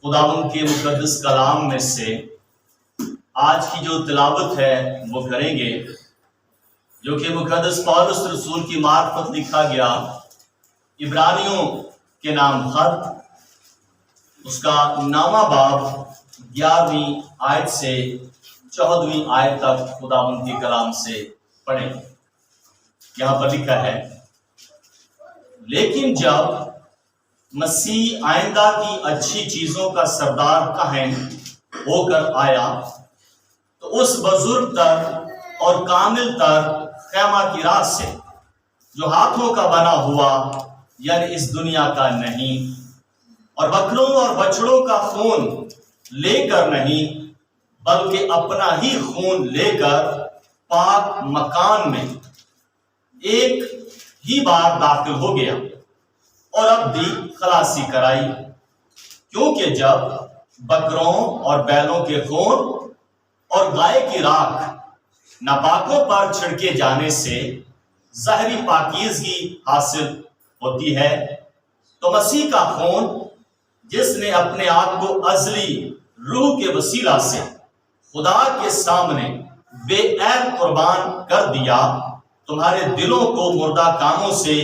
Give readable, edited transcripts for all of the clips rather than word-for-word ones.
خداوند کے مقدس کلام میں سے آج کی جو تلاوت ہے وہ کریں گے، جو کہ مقدس پولس رسول کی معرفت لکھا گیا عبرانیوں کے نام خط، اس کا 9واں باب 11ویں آیت سے 14ویں آیت تک خداوند کے کلام سے پڑھیں۔ یہاں پر لکھا ہے، لیکن جب مسیح آئندہ کی اچھی چیزوں کا سردار کاہن ہو کر آیا تو اس بزرگ تر اور کامل تر خیمہ کی راہ سے، جو ہاتھوں کا بنا ہوا یعنی اس دنیا کا نہیں، اور بکروں اور بچڑوں کا خون لے کر نہیں بلکہ اپنا ہی خون لے کر پاک مکان میں ایک ہی بار داخل ہو گیا اور اب بھی خلاصی کرائی، کیونکہ جب بکروں اور بیلوں کے خون اور گائے کی راکھ ناپاکوں پر چھڑکے جانے سے ظاہری پاکیزگی حاصل ہوتی ہے، تو مسیح کا خون جس نے اپنے آپ کو ازلی روح کے وسیلہ سے خدا کے سامنے بے عیب قربان کر دیا، تمہارے دلوں کو مردہ کاموں سے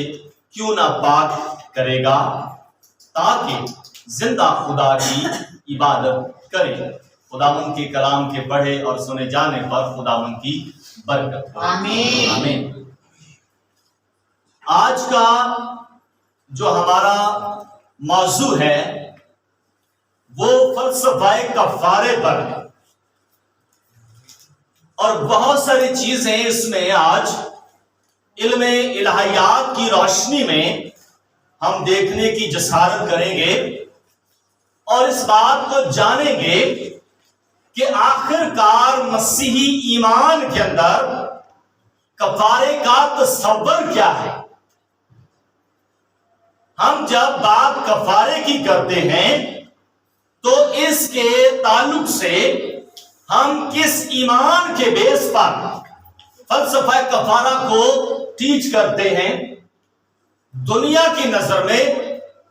کیوں نہ پاک کرے گا، تاکہ زندہ خدا کی عبادت کرے۔ خداوند کے کلام کے پڑھے اور سنے جانے پر خداوند کی برکت ہو۔ آمین۔ آمین۔ آج کا جو ہمارا موضوع ہے وہ فلسفہ کفارے پر ہے، اور بہت ساری چیزیں اس میں آج علم الہیات کی روشنی میں ہم دیکھنے کی جسارت کریں گے اور اس بات کو جانیں گے کہ آخر کار مسیحی ایمان کے اندر کفارے کا تصور کیا ہے۔ ہم جب بات کفارے کی کرتے ہیں تو اس کے تعلق سے ہم کس ایمان کے بیس پر فلسفہ کفارہ کو ٹیچ کرتے ہیں؟ دنیا کی نظر میں،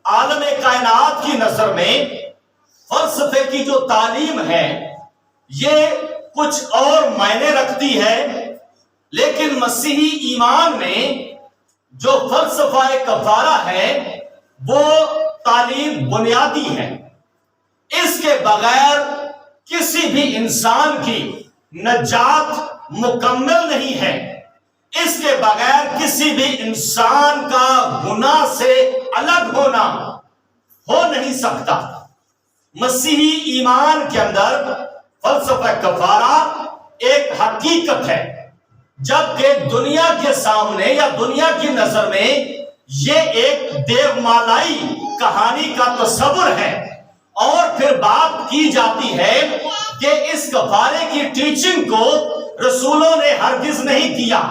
عالم کائنات کی نظر میں فلسفے کی جو تعلیم ہے یہ کچھ اور معنی رکھتی ہے، لیکن مسیحی ایمان میں جو فلسفہ کفارہ ہے وہ تعلیم بنیادی ہے۔ اس کے بغیر کسی بھی انسان کی نجات مکمل نہیں ہے، اس کے بغیر کسی بھی انسان کا گناہ سے الگ ہونا ہو نہیں سکتا۔ مسیحی ایمان کے اندر فلسفہ کفارہ ایک حقیقت ہے، جبکہ دنیا کے سامنے یا دنیا کی نظر میں یہ ایک دیومالائی کہانی کا تصور ہے، اور پھر بات کی جاتی ہے کہ اس کفارے کی ٹیچنگ کو رسولوں نے ہرگز نہیں کیا۔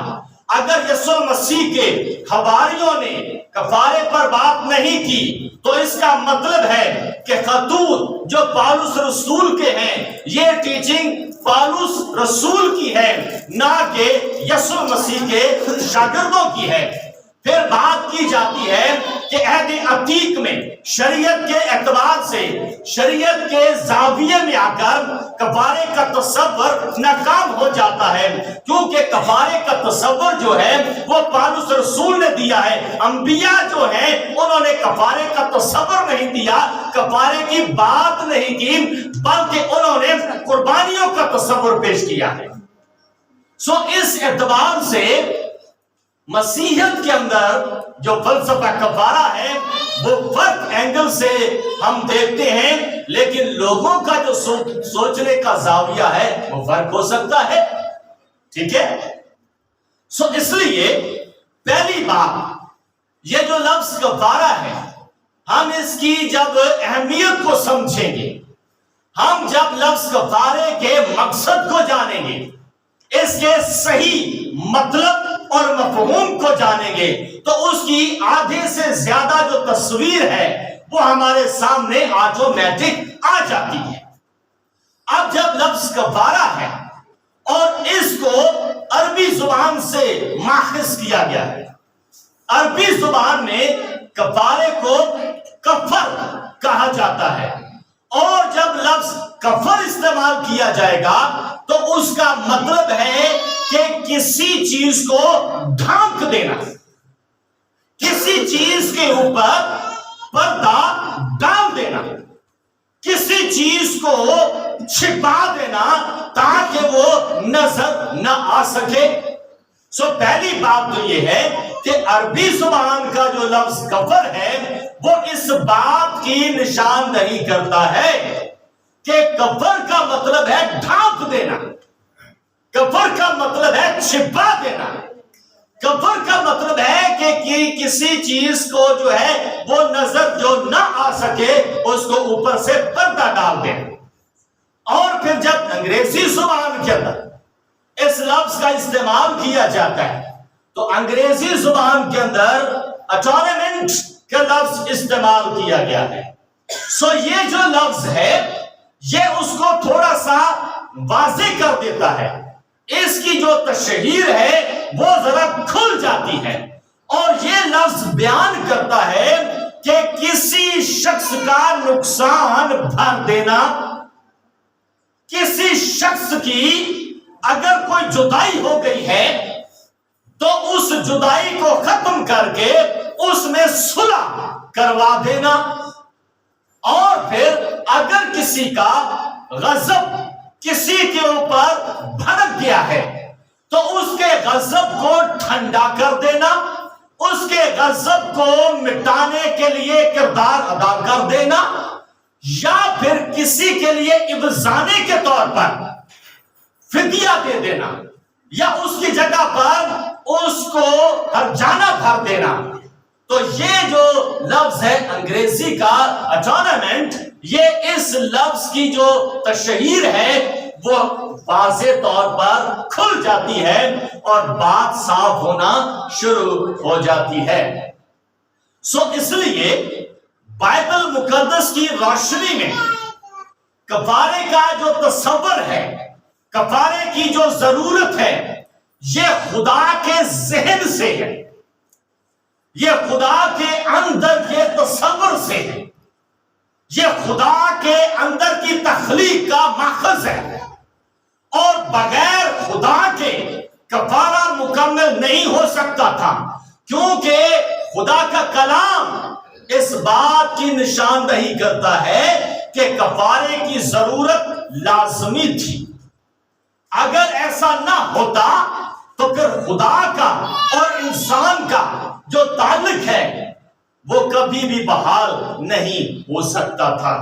اگر یسوع مسیح کے حواریوں نے کفارے پر بات نہیں کی تو اس کا مطلب ہے کہ خطوط جو پالوس رسول کے ہیں یہ ٹیچنگ پالوس رسول کی ہے، نہ کہ یسوع مسیح کے شاگردوں کی ہے۔ پھر بات کی جاتی ہے کہ عہد عتیق میں شریعت کے اعتبار سے، شریعت کے زاویے میں آ کر کفارے کا تصور ناکام ہو جاتا ہے، کیونکہ کفارے کا تصور جو ہے وہ پالوس رسول نے دیا ہے۔ انبیاء جو ہیں انہوں نے کفارے کا تصور نہیں دیا، کفارے کی بات نہیں کی، بلکہ انہوں نے قربانیوں کا تصور پیش کیا ہے۔ اس اعتبار سے مسیحیت کے اندر جو فلسفہ کفارہ ہے وہ فرق اینگل سے ہم دیکھتے ہیں، لیکن لوگوں کا جو سوچنے کا زاویہ ہے وہ فرق ہو سکتا ہے، ٹھیک ہے۔ اس لیے پہلی بات، یہ جو لفظ کفارہ ہے ہم اس کی جب اہمیت کو سمجھیں گے، ہم جب لفظ کفارے کے مقصد کو جانیں گے، اس کے صحیح مطلب اور مفہوم کو جانیں گے، تو اس کی آدھے سے زیادہ جو تصویر ہے وہ ہمارے سامنے آٹومیٹک آ جاتی ہے۔ اب جب لفظ کفارہ ہے اور اس کو عربی زبان سے ماخذ کیا گیا ہے، عربی زبان میں کفارے کو کفر کہا جاتا ہے، اور لفظ کفر استعمال کیا جائے گا تو اس کا مطلب ہے کہ کسی چیز کو ڈھانک دینا، کسی چیز کے اوپر پردہ ڈال دینا، کسی چیز کو چھپا دینا تاکہ وہ نظر نہ آ سکے۔ پہلی بات تو یہ ہے کہ عربی زبان کا جو لفظ کفر ہے وہ اس بات کی نشاندہی کرتا ہے کہ کفر کا مطلب ہے ڈھانپ دینا، کفر کا مطلب ہے چھپا دینا، کفر کا مطلب ہے کہ کسی چیز کو جو ہے وہ نظر جو نہ آ سکے اس کو اوپر سے پردہ ڈال دینا۔ اور پھر جب انگریزی زبان کے اندر اس لفظ کا استعمال کیا جاتا ہے تو انگریزی زبان کے اندر اٹونمنٹ کا لفظ استعمال کیا گیا ہے۔ یہ جو لفظ ہے یہ اس کو تھوڑا سا واضح کر دیتا ہے، اس کی جو تشہیر ہے وہ ذرا کھل جاتی ہے، اور یہ لفظ بیان کرتا ہے کہ کسی شخص کا نقصان بھر دینا، کسی شخص کی اگر کوئی جدائی ہو گئی ہے تو اس جدائی کو ختم کر کے اس میں صلح کروا دینا، اور پھر اگر کسی کا غضب کسی کے اوپر بھڑک گیا ہے تو اس کے غضب کو ٹھنڈا کر دینا، اس کے غضب کو مٹانے کے لیے کردار ادا کر دینا، یا پھر کسی کے لیے ابزانے کے طور پر فدیہ دے دینا، یا اس کی جگہ پر اس کو ہرجانہ بھر دینا۔ تو یہ جو لفظ ہے انگریزی کا اٹونمنٹ، یہ اس لفظ کی جو تشہیر ہے وہ واضح طور پر کھل جاتی ہے اور بات صاف ہونا شروع ہو جاتی ہے۔ اس لیے بائبل مقدس کی روشنی میں کفارے کا جو تصور ہے، کفارے کی جو ضرورت ہے، یہ خدا کے ذہن سے ہے، یہ خدا کے اندر کے تصور سے ہے، یہ خدا کے اندر کی تخلیق کا ماخذ ہے، اور بغیر خدا کے کفارہ مکمل نہیں ہو سکتا تھا، کیونکہ خدا کا کلام اس بات کی نشاندہی کرتا ہے کہ کفارے کی ضرورت لازمی تھی۔ اگر ایسا نہ ہوتا تو پھر خدا کا اور انسان کا جو تعلق ہے وہ کبھی بھی بحال نہیں ہو سکتا تھا۔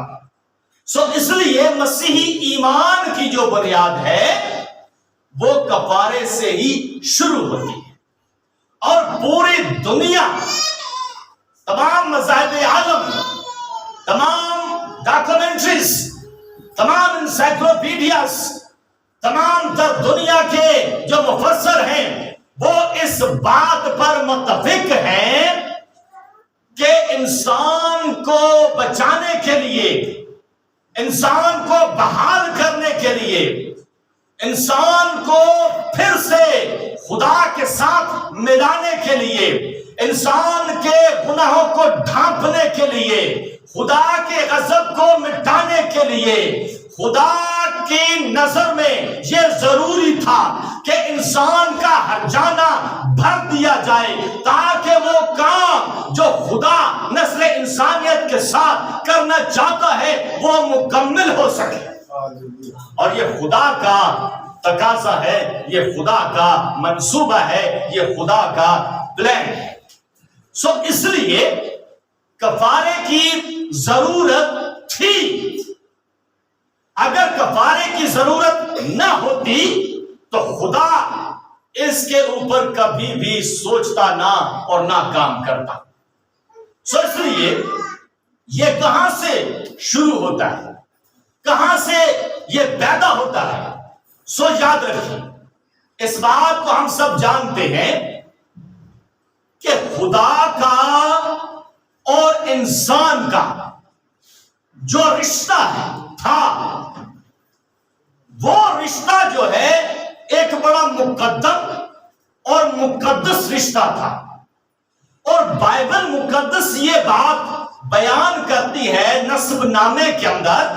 اس لیے مسیحی ایمان کی جو بنیاد ہے وہ کفارے سے ہی شروع ہوتی ہے، اور پوری دنیا، تمام مذاہب عالم، تمام ڈاکومنٹریز، تمام انسائکلوپیڈیاز، تمام تر دنیا کے جو مفسر ہیں وہ اس بات پر متفق ہیں کہ انسان کو بچانے کے لیے، انسان کو بحال کرنے کے لیے، انسان کو پھر سے خدا کے ساتھ ملانے کے لیے، انسان کے گناہوں کو ڈھانپنے کے لیے، خدا کے غضب کو مٹانے کے لیے، خدا کی نظر میں یہ ضروری تھا کہ انسان کا ہرجانہ بھر دیا جائے تاکہ وہ کام جو خدا نسل انسانیت کے ساتھ کرنا چاہتا ہے وہ مکمل ہو سکے۔ اور یہ خدا کا تقاضا ہے، یہ خدا کا منصوبہ ہے، یہ خدا کا پلان ہے۔ اس لیے کفارے کی ضرورت تھی۔ اگر کفارے کی ضرورت نہ ہوتی تو خدا اس کے اوپر کبھی بھی سوچتا نہ اور نہ کام کرتا۔ اس لیے یہ کہاں سے شروع ہوتا ہے، کہاں سے یہ پیدا ہوتا ہے؟ یاد رکھیں، اس بات کو ہم سب جانتے ہیں کہ خدا کا اور انسان کا جو رشتہ تھا، وہ رشتہ جو ہے ایک بڑا مقدم اور مقدس رشتہ تھا، اور بائبل مقدس یہ بات بیان کرتی ہے نسب نامے کے اندر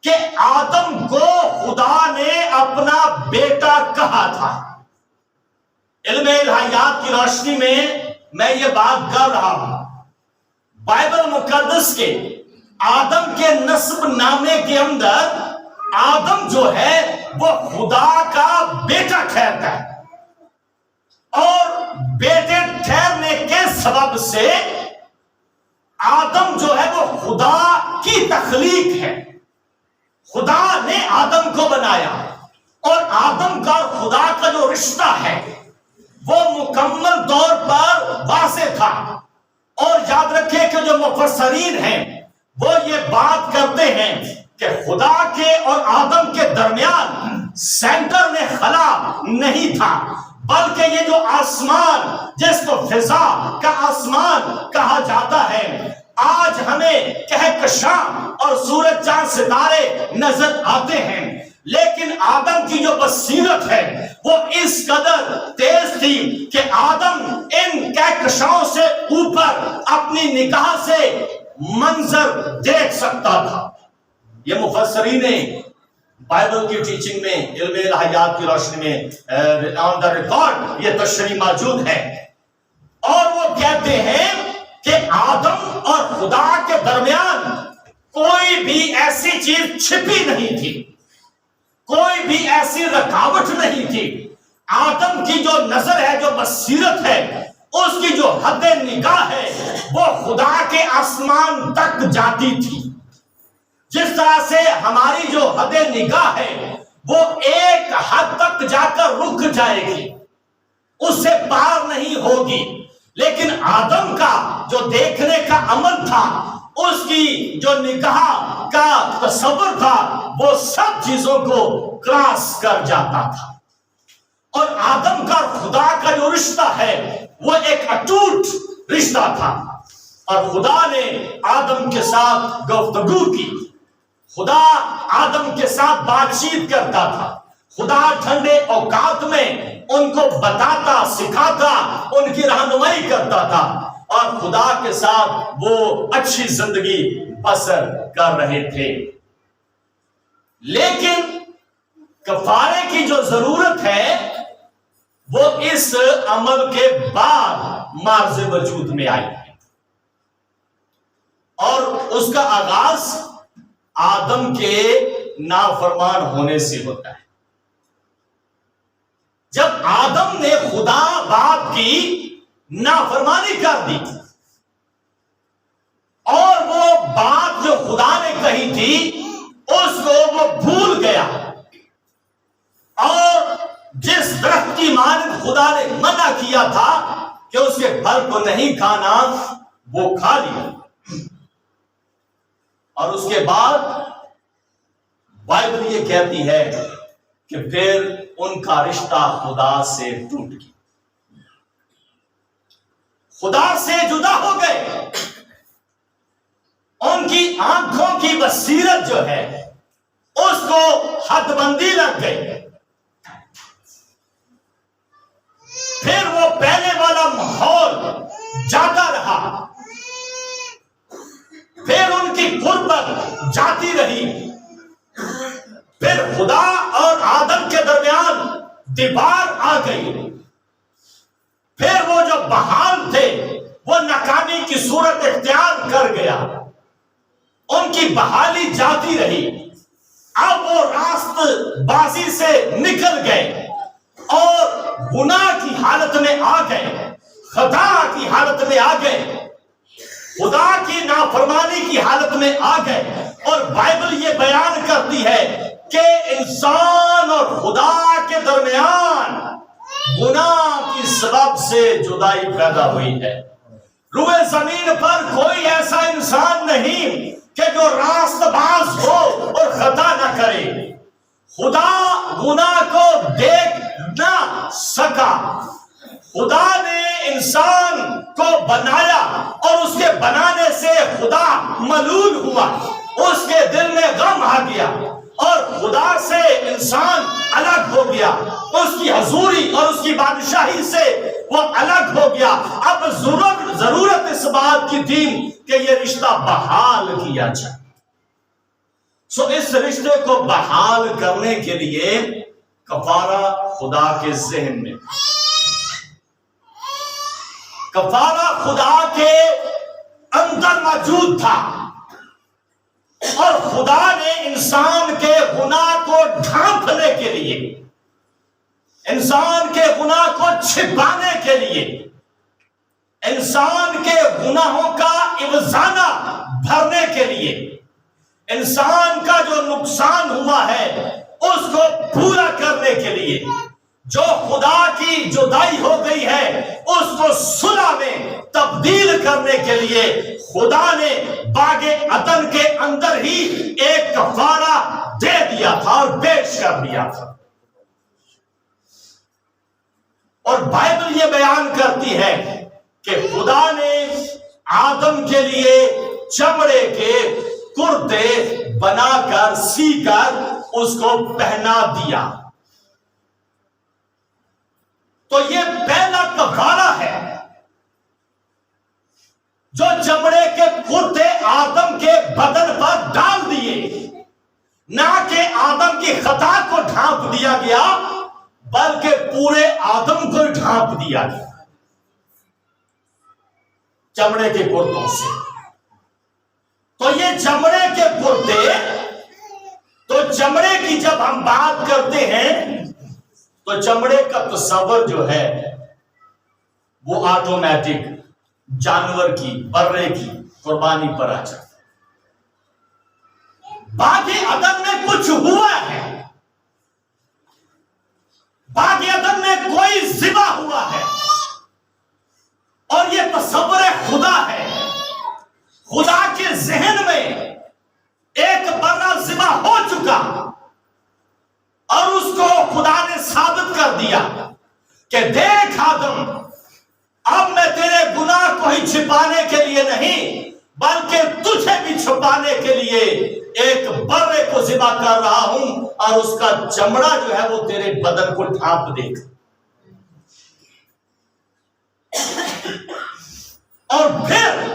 کہ آدم کو خدا نے اپنا بیٹا کہا تھا. علم الہیات کی روشنی میں یہ بات کر رہا ہوں. بائبل مقدس کے آدم کے نسب نامے کے اندر آدم جو ہے وہ خدا کا بیٹا ٹھہرتا ہے، اور بیٹے ٹھہرنے کے سبب سے آدم جو ہے وہ خدا کی تخلیق ہے. خدا نے آدم کو بنایا، اور آدم کا خدا کا جو رشتہ ہے وہ مکمل طور پر واضح تھا. اور یاد رکھیں کہ جو مفسرین ہیں وہ یہ بات کرتے ہیں کہ خدا کے اور آدم کے درمیان سینٹر میں خلا نہیں تھا، بلکہ یہ جو آسمان جس کو فضا کا آسمان کہا جاتا ہے، آج ہمیں کہکشاں اور سورج چاند ستارے نظر آتے ہیں، لیکن آدم کی جو بصیرت ہے وہ اس قدر تیز تھی کہ آدم ان کہکشاؤں سے اوپر اپنی نگاہ سے منظر دیکھ سکتا تھا. یہ مفسرین بائبل کی ٹیچنگ میں، علم الہیات کی روشنی میں آن دا ریکارڈ یہ تشریح موجود ہے، اور وہ کہتے ہیں کہ آدم اور خدا کے درمیان کوئی بھی ایسی چیز چھپی نہیں تھی، کوئی بھی ایسی رکاوٹ نہیں تھی. آدم کی جو نظر ہے، جو بصیرت ہے، اس کی جو حد نگاہ ہے وہ خدا کے آسمان تک جاتی تھی. جس طرح سے ہماری جو حد نگاہ ہے وہ ایک حد تک جا کر رک جائے گی، اس سے پار نہیں ہوگی، لیکن آدم کا جو دیکھنے کا عمل تھا، اس کی جو نگاہ کا تصور تھا، وہ سب چیزوں کو کراس کر جاتا تھا. اور آدم کا خدا کا جو رشتہ ہے وہ ایک اٹوٹ رشتہ تھا، اور خدا نے آدم کے ساتھ گفتگو کی. خدا آدم کے ساتھ بات چیت کرتا تھا. خدا ٹھنڈے اوقات میں ان کو بتاتا، سکھاتا، ان کی رہنمائی کرتا تھا، اور خدا کے ساتھ وہ اچھی زندگی بسر کر رہے تھے. لیکن کفارے کی جو ضرورت ہے وہ اس عمل کے بعد مارز وجود میں آئی ہے، اور اس کا آغاز آدم کے نافرمان ہونے سے ہوتا ہے. جب آدم نے خدا باپ کی نافرمانی کر دی، اور وہ بات جو خدا نے کہی تھی اس کو وہ بھول گیا، اور جس درخت کی مانند خدا نے منع کیا تھا کہ اس کے پھل کو نہیں کھانا، وہ کھا لیا. اور اس کے بعد بائبل یہ کہتی ہے کہ پھر ان کا رشتہ خدا سے ٹوٹ گیا، خدا سے جدا ہو گئے. ان کی آنکھوں کی بصیرت جو ہے اس کو حد بندی لگ گئی. پھر وہ پہلے والا ماحول جاتا رہا، پھر ان کی قربت جاتی رہی. پھر خدا اور آدم کے درمیان دیوار آ گئی. پھر وہ جو بحال تھے وہ ناکامی کی صورت اختیار کر گیا، ان کی بحالی جاتی رہی. اب وہ راست بازی سے نکل گئے اور گناہ کی حالت میں آ گئے، خطا کی حالت میں آ گئے، خدا کی نافرمانی کی حالت میں آ گئے. اور بائبل یہ بیان کرتی ہے کہ انسان اور خدا کے درمیان گناہ کی سبب سے جدائی پیدا ہوئی ہے. روئے زمین پر کوئی ایسا انسان نہیں کہ جو راست باز ہو اور خطا نہ کرے. خدا گناہ کو دیکھ نہ سکا. خدا نے انسان کو بنایا اور اس کے بنانے سے خدا ملول ہوا، اس کے دل میں غم آ گیا اور خدا سے انسان الگ ہو گیا. اس کی حضوری اور اس کی بادشاہی سے وہ الگ ہو گیا. اب ضرورت اس بات کی تھی کہ یہ رشتہ بحال کیا جائے. سو اس رشتے کو بحال کرنے کے لیے کفارہ خدا کے ذہن میں، کفارہ خدا کے اندر موجود تھا، اور خدا نے انسان کے گناہ کو ڈھانپنے کے لیے، انسان کے گناہ کو چھپانے کے لیے، انسان کے گناہوں کا عوضانہ بھرنے کے لیے، انسان کا جو نقصان ہوا ہے اس کو پورا کرنے کے لیے، جو خدا کی جدائی ہو گئی ہے اس کو صلح میں تبدیل کرنے کے لیے خدا نے باغ عدن کے اندر ہی ایک کفارہ دے دیا تھا اور پیش کر دیا تھا۔ اور بائبل یہ بیان کرتی ہے کہ خدا نے آدم کے لیے چمڑے کے کرتے بنا کر سی کر اس کو پہنا دیا۔ تو یہ پہلا کفارہ ہے جو چمڑے کے کرتے آدم کے بدن پر ڈال دیے، نہ کہ آدم کی خطا کو ڈھانپ دیا گیا بلکہ پورے آدم کو ڈھانپ دیا گیا چمڑے کے کرتوں سے۔ تو یہ چمڑے کے کرتے، تو چمڑے کی جب ہم بات کرتے ہیں تو چمڑے کا تصور جو ہے وہ آٹومیٹک جانور کی، برے کی قربانی پر آ جاتا ہے۔ باغ عدن میں کچھ ہوا ہے، باغ عدن میں کوئی ذبح ہوا ہے، اور یہ تصور خدا ہے۔ خدا کے ذہن میں ایک بڑا ذبح ہو چکا، اور اس کو خدا نے ثابت کر دیا کہ دیکھ آدم، اب میں تیرے گناہ کو ہی چھپانے کے لیے نہیں بلکہ تجھے بھی چھپانے کے لیے ایک برے کو ذبح کر رہا ہوں، اور اس کا چمڑا جو ہے وہ تیرے بدن کو ڈھانپ دے گا۔ اور پھر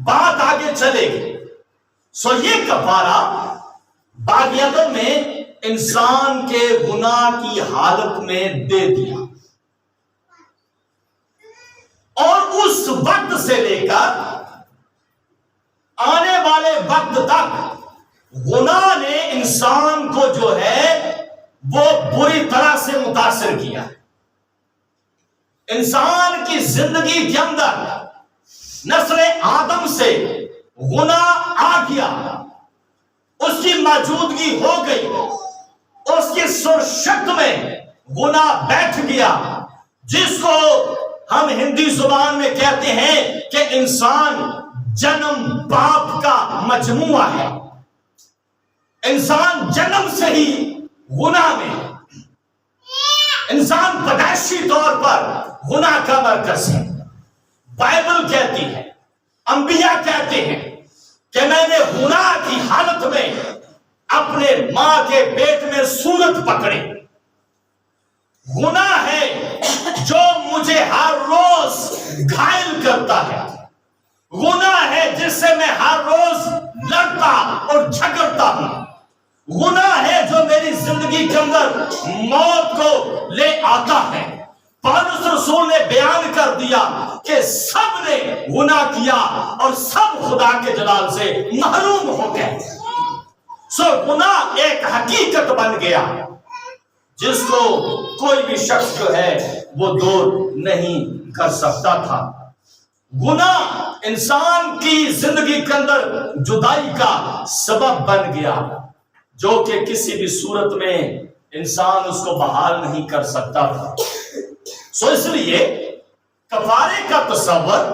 بات آگے چلے گی۔ سو یہ کفارہ باغ عدن میں انسان کے گناہ کی حالت میں دے دیا، اور اس وقت سے لے کر آنے والے وقت تک گناہ نے انسان کو جو ہے وہ بری طرح سے متاثر کیا۔ انسان کی زندگی کے اندر نسل آدم سے گناہ آ گیا، اس کی موجودگی ہو گئی، اس کی سرشت میں گناہ بیٹھ گیا، جس کو ہم ہندی زبان میں کہتے ہیں کہ انسان جنم باپ کا مجموعہ ہے۔ انسان جنم سے ہی گناہ میں، انسان پیدائشی طور پر گناہ کا مرکز ہے۔ بائبل کہتی ہے، انبیاء کہتے ہیں کہ میں نے گناہ کی حالت میں اپنے ماں کے پیٹ میں صورت پکڑی۔ گناہ ہے جو مجھے ہر روز گھائل کرتا ہے، گناہ ہے جس سے میں ہر روز لڑتا اور جھگڑتا ہوں، گناہ ہے جو میری زندگی کے اندر موت کو لے آتا ہے۔ پولس رسول نے بیان کر دیا کہ سب نے گناہ کیا اور سب خدا کے جلال سے محروم ہو گئے۔ سو گناہ ایک حقیقت بن گیا جس کو کوئی بھی شخص جو ہے وہ دور نہیں کر سکتا تھا۔ گناہ انسان کی زندگی کے اندر جدائی کا سبب بن گیا، جو کہ کسی بھی صورت میں انسان اس کو بحال نہیں کر سکتا تھا۔ سو اس لیے کفارے کا تصور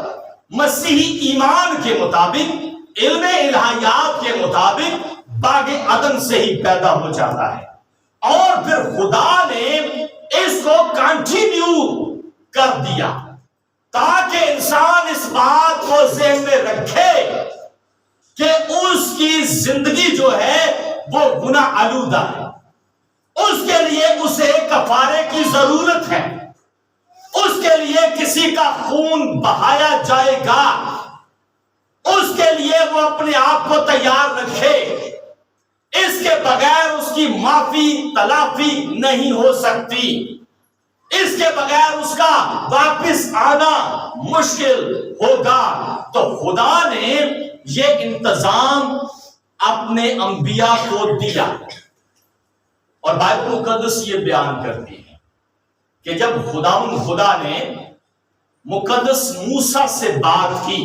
مسیحی ایمان کے مطابق، علم الہیات کے مطابق باغ عدن سے ہی پیدا ہو جاتا ہے، اور پھر خدا نے اس کو کنٹینیو کر دیا تاکہ انسان اس بات کو ذہن میں رکھے کہ اس کی زندگی جو ہے وہ گناہ آلودہ ہے، اس کے لیے اسے کفارے کی ضرورت ہے، اس کے لیے کسی کا خون بہایا جائے گا، اس کے لیے وہ اپنے آپ کو تیار رکھے۔ اس کی معافی تلافی نہیں ہو سکتی، اس کے بغیر اس کا واپس آنا مشکل ہوگا۔ تو خدا نے یہ انتظام اپنے انبیاء کو دیا، اور بائبل مقدس یہ بیان کرتی ہے کہ جب خدا نے مقدس موسیٰ سے بات کی،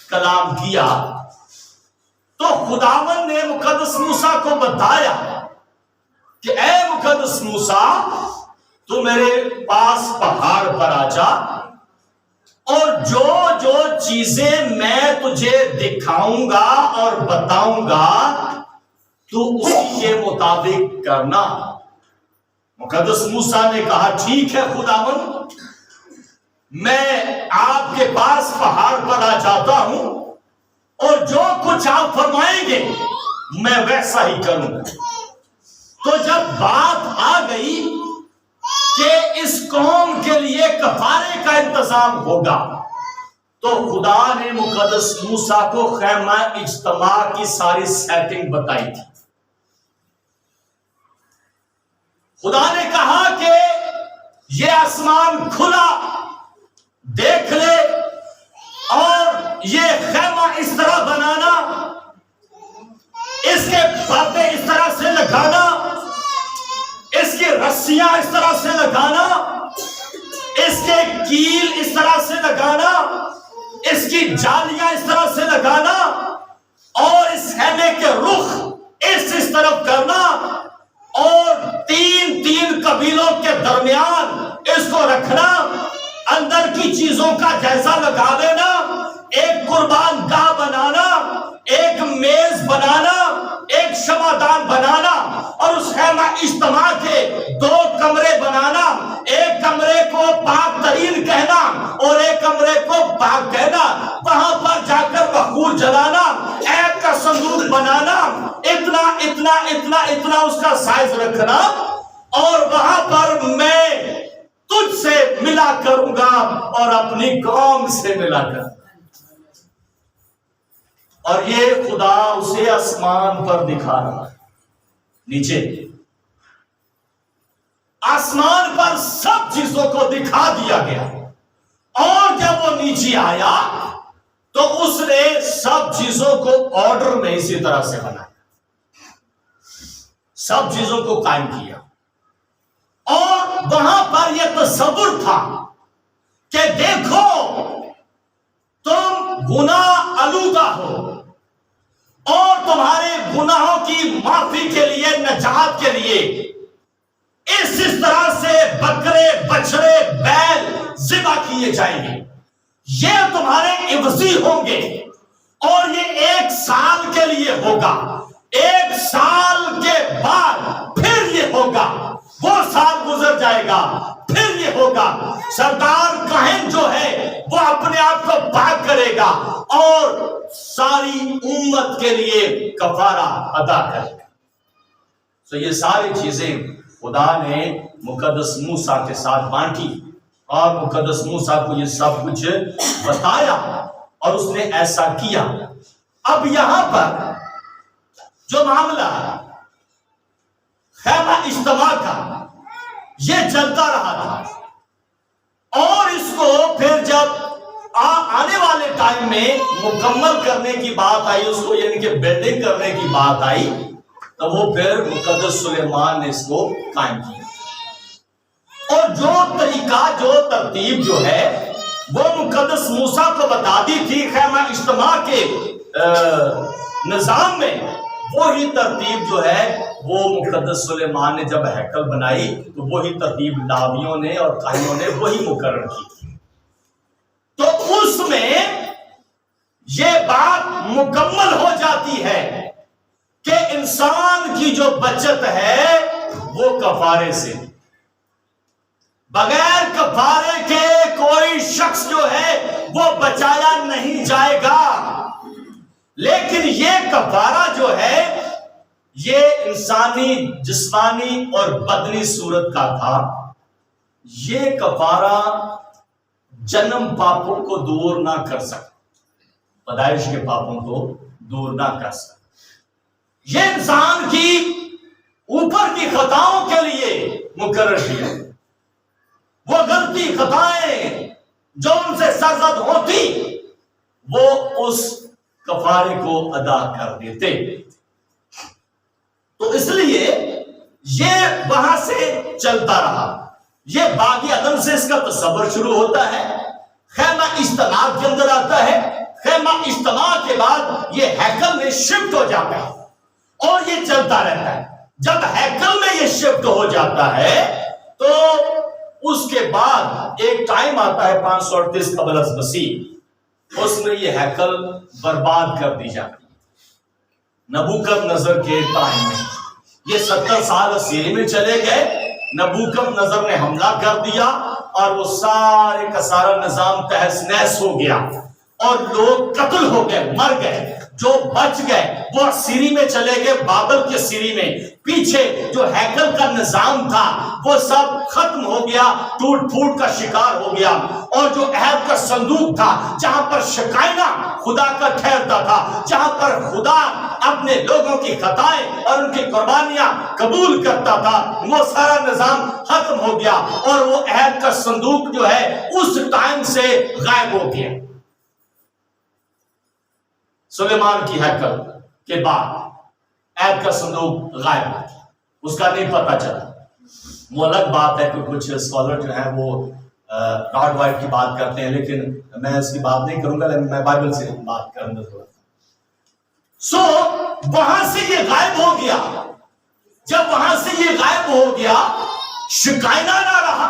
کلام کیا، تو خداوند نے مقدس موسیٰ کو بتایا کہ اے مقدس موسیٰ، تو میرے پاس پہاڑ پر آ جا، اور جو جو چیزیں میں تجھے دکھاؤں گا اور بتاؤں گا تو اسی کے مطابق کرنا۔ مقدس موسیٰ نے کہا ٹھیک ہے خداوند، میں آپ کے پاس پہاڑ پر آ جاتا ہوں، اور جو کچھ آپ فرمائیں گے میں ویسا ہی کروں گا۔ تو جب بات آ گئی کہ اس قوم کے لیے کفارے کا انتظام ہوگا، تو خدا نے مقدس موسیٰ کو خیمہ اجتماع کی ساری سیٹنگ بتائی تھی۔ خدا نے کہا کہ یہ آسمان کھلا، دیکھ لے، اور یہ خیمہ اس طرح بنانا، اس کے پردے اس طرح سے لگانا، اس کی رسیاں اس طرح سے لگانا، اس کے کیل اس طرح سے لگانا، اس کی جالیاں اس طرح سے لگانا، اور اس خیمے کے رخ اس طرف کرنا، اور تین قبیلوں کے درمیان اس کو رکھنا، اندر کی چیزوں کا جائزہ لگا دینا، ایک قربان گاہ بنانا، ایک میز بنانا، ایک شمعدان بنانا، اور اس خیمہ اجتماع کے 2 کمرے بنانا، ایک کمرے کو پاک ترین کہنا اور ایک کمرے کو پاک کہنا، وہاں پر جا کر بخور جلانا، عہد کا صندوق بنانا، اتنا اس کا سائز رکھنا، اور وہاں پر میں تجھ سے ملا کروں گا اور اپنی قوم سے ملا کر۔ اور یہ خدا اسے آسمان پر دکھا رہا ہے، نیچے آسمان پر سب چیزوں کو دکھا دیا گیا، اور جب وہ نیچے آیا تو اس نے سب چیزوں کو آرڈر میں اسی طرح سے بنایا، سب چیزوں کو قائم کیا، اور وہاں پر یہ تصور تھا کہ دیکھو تم گناہ آلودہ ہو، اور تمہارے گناہوں کی معافی کے لیے، نجات کے لیے اس طرح سے بکرے بچڑے بیل ذبح کیے جائیں گے، یہ تمہارے عوضی ہوں گے، اور یہ 1 سال کے لیے ہوگا، 1 سال کے بعد پھر یہ ہوگا، وہ سال گزر جائے گا، پھر یہ ہوگا۔ سردار کاہن جو ہے وہ اپنے آپ کو پاک کرے گا اور ساری امت کے لیے کفارہ ادا کرے گا۔ تو یہ ساری چیزیں خدا نے مقدس موسیٰ کے ساتھ بانٹی، اور مقدس موسیٰ کو یہ سب کچھ بتایا، اور اس نے ایسا کیا۔ اب یہاں پر جو معاملہ ہے خیمہ اجتماع کا، یہ چلتا رہا تھا، اور اس کو پھر جب آنے والے ٹائم میں مکمل کرنے کی بات آئی، اس کو یعنی کہ بلڈنگ کرنے کی بات آئی، تو وہ پھر مقدس سلیمان نے اس کو قائم کیا، اور جو طریقہ، جو ترتیب جو ہے وہ مقدس موسیٰ کو بتا دی تھی خیمہ اجتماع کے نظام میں، وہی ترتیب جو ہے وہ مقدس سلیمان نے جب ہیکل بنائی تو وہی ترتیب لاویوں نے اور کاہنوں نے وہی مقرر کی تھی۔ تو اس میں یہ بات مکمل ہو جاتی ہے کہ انسان کی جو بچت ہے وہ کفارے سے، بغیر کفارے کے کوئی شخص جو ہے وہ بچایا نہیں جائے گا۔ لیکن یہ کفارہ جو ہے یہ انسانی، جسمانی اور بدنی صورت کا تھا۔ یہ کفارہ جنم پاپوں کو دور نہ کر سکتا، پیدائش کے پاپوں کو دور نہ کر سکتا، یہ انسان کی اوپر مقرر کیا. وہ غلطی خطائیں جو ان سے سرزد ہوتی وہ اس کفارے کو ادا کر دیتے. تو اس لیے یہ وہاں سے چلتا رہا. یہ باغ عدن سے اس کا تصور شروع ہوتا ہے، خیمہ اجتماع کے اندر آتا ہے، خیمہ اجتماع کے بعد یہ ہیکل میں شفٹ ہو جاتا ہے اور یہ چلتا رہتا ہے. جب ہیکل میں یہ شفٹ ہو جاتا ہے تو اس کے بعد ایک ٹائم آتا ہے 538 قبل از مسیح، اس میں یہ ہیکل برباد کر دی جاتی ہے نبوکدنضر کے ٹائم میں. یہ 70 سال اسیری میں چلے گئے، نبوکدنضر نے حملہ کر دیا اور وہ سارے کا سارا نظام تہس نہس ہو گیا اور لوگ قتل ہو گئے، مر گئے. جو بچ گئے وہ اسیری میں چلے گئے، بابل کے اسیری میں. پیچھے جو ہیکل کا نظام تھا وہ سب ختم ہو گیا، ٹوٹ پھوٹ کا شکار ہو گیا. اور جو عہد کا صندوق تھا جہاں پر شکائنا خدا کا ٹھہرتا تھا، جہاں پر خدا اپنے لوگوں کی خطائیں اور ان کی قربانیاں قبول کرتا تھا، وہ سارا نظام ختم ہو گیا اور وہ عہد کا صندوق جو ہے اس ٹائم سے غائب ہو گیا. سلیمان کی ہیکل کے بعد عہد کا صندوق غائب ہو گیا، اس کا نہیں پتہ چلا. وہ الگ بات ہے کہ کچھ اسکالر جو ہیں وہ گاڈ وائف کی بات کرتے ہیں، لیکن میں اس کی بات نہیں کروں گا، لیکن میں بائبل سے بات کروں گا تھوڑا. سو وہاں سے یہ غائب ہو گیا. جب وہاں سے یہ غائب ہو گیا، شکائنا نہ رہا،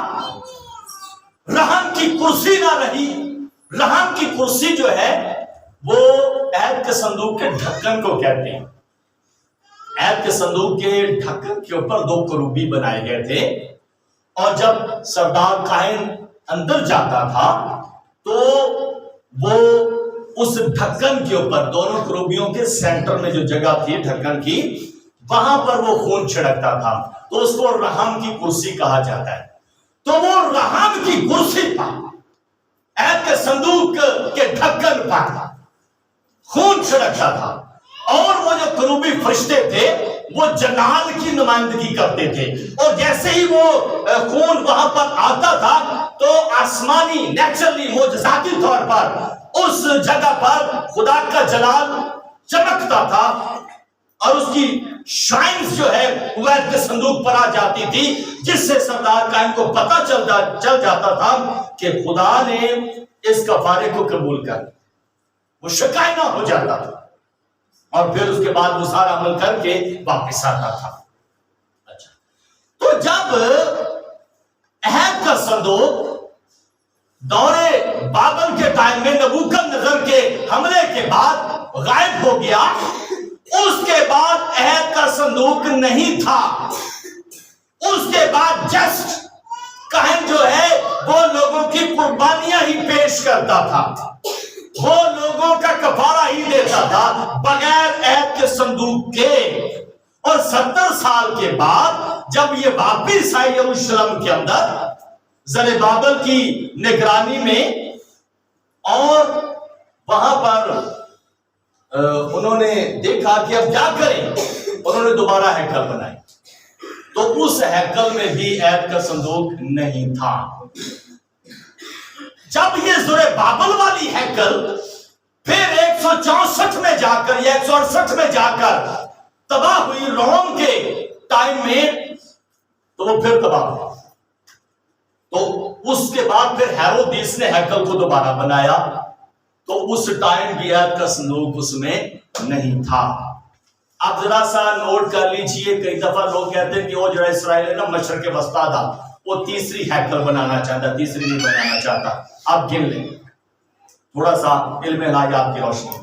رحم کی کرسی نہ رہی. رحم کی کرسی جو ہے وہ عہد کے صندوق کے ڈھکن کو کہتے ہیں. عہد کے صندوق کے ڈھکن کے اوپر 2 کروبی بنائے گئے تھے، اور جب سردار کاہن اندر جاتا تھا تو وہ اس ڈھکن کے اوپر، دونوں کروبیوں کے سینٹر میں جو جگہ تھی ڈھکن کی، وہاں پر وہ خون چھڑکتا تھا. تو اس کو رحم کی کرسی کہا جاتا ہے. تو وہ رحم کی کرسی پر، عہد کے صندوق کے ڈھکن پر خون چھڑکتا تھا. اور وہ جو کروبی فرشتے تھے وہ جلال کی نمائندگی کرتے تھے، اور جیسے ہی وہ خون وہاں پر آتا تھا تو آسمانی نیچرلی معجزاتی طور پر اس جگہ پر خدا کا جلال چمکتا تھا، اور اس کی شائنز جو ہے وہ عہد کے صندوق پر آ جاتی تھی، جس سے سردار کاہن کو پتہ چل جاتا تھا کہ خدا نے اس کفارے کو قبول کر. وہ شکاینا ہو جاتا تھا اور پھر اس کے بعد وہ سارا عمل کر کے واپس آتا تھا. اچھا، تو جب عہد کا صندوق دورے بابل کے ٹائم میں نبوکدنضر کے حملے کے بعد غائب ہو گیا، اس کے بعد عہد کا صندوق نہیں تھا. اس کے بعد جسٹ کاہن جو ہے وہ لوگوں کی قربانیاں ہی پیش کرتا تھا، وہ لوگوں کا کفارہ ہی دیتا تھا بغیر عہد کے صندوق کے. اور 70 سال کے بعد جب یہ واپس آئے یروشلم کے اندر زربابل کی نگرانی میں، اور وہاں پر انہوں نے دیکھا کہ اب کیا کریں، انہوں نے دوبارہ ہیکل بنائی. تو اس ہیکل میں بھی عہد کا صندوق نہیں تھا. جب یہ زربابل والی ہیکل پھر 164 میں جا کر یا 168 میں جا کر تباہ ہوئی روم کے ٹائم میں، تو وہ پھر تباہ ہوا. تو اس کے بعد پھر ہیرودیس نے ہیکل کو دوبارہ بنایا، تو اس ٹائم بھی عہد کا صندوق اس میں نہیں تھا. اب ذرا سا نوٹ کر لیجئے، کئی دفعہ لوگ کہتے ہیں کہ وہ جو اسرائیل ہے نا مشرق وسطیٰ تھا، وہ تیسری ہیکل بنانا چاہتا، تیسری نہیں بنانا چاہتا. آپ گن لیں تھوڑا سا علم الہیات کی روشنی.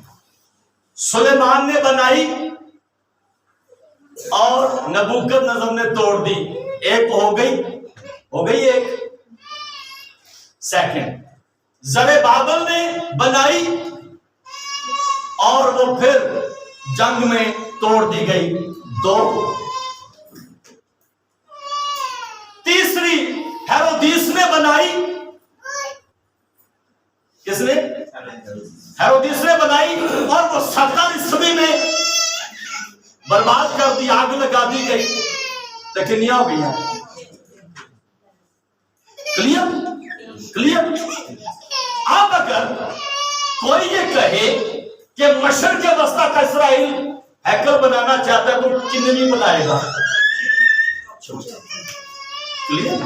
سلیمان نے بنائی اور نبوکدنضر نے توڑ دی. ایک ہو گئی ایک. سیکنڈ زربابل نے بنائی اور وہ پھر جنگ میں توڑ دی گئی. 2. تیسری ہیرودیس نے بنائی. کس نے؟ ہیرودیس نے بنائی اور وہ 70 عیسوی میں برباد کر دی، آگ لگا دی گئی. لیکن یہ ہو گیا کلیئر. اب اگر کوئی یہ کہے کہ مشرق وسطی کا اسرائیل ہیکل بنانا چاہتا ہے تو کننی بنائے گا؟ کلیئر.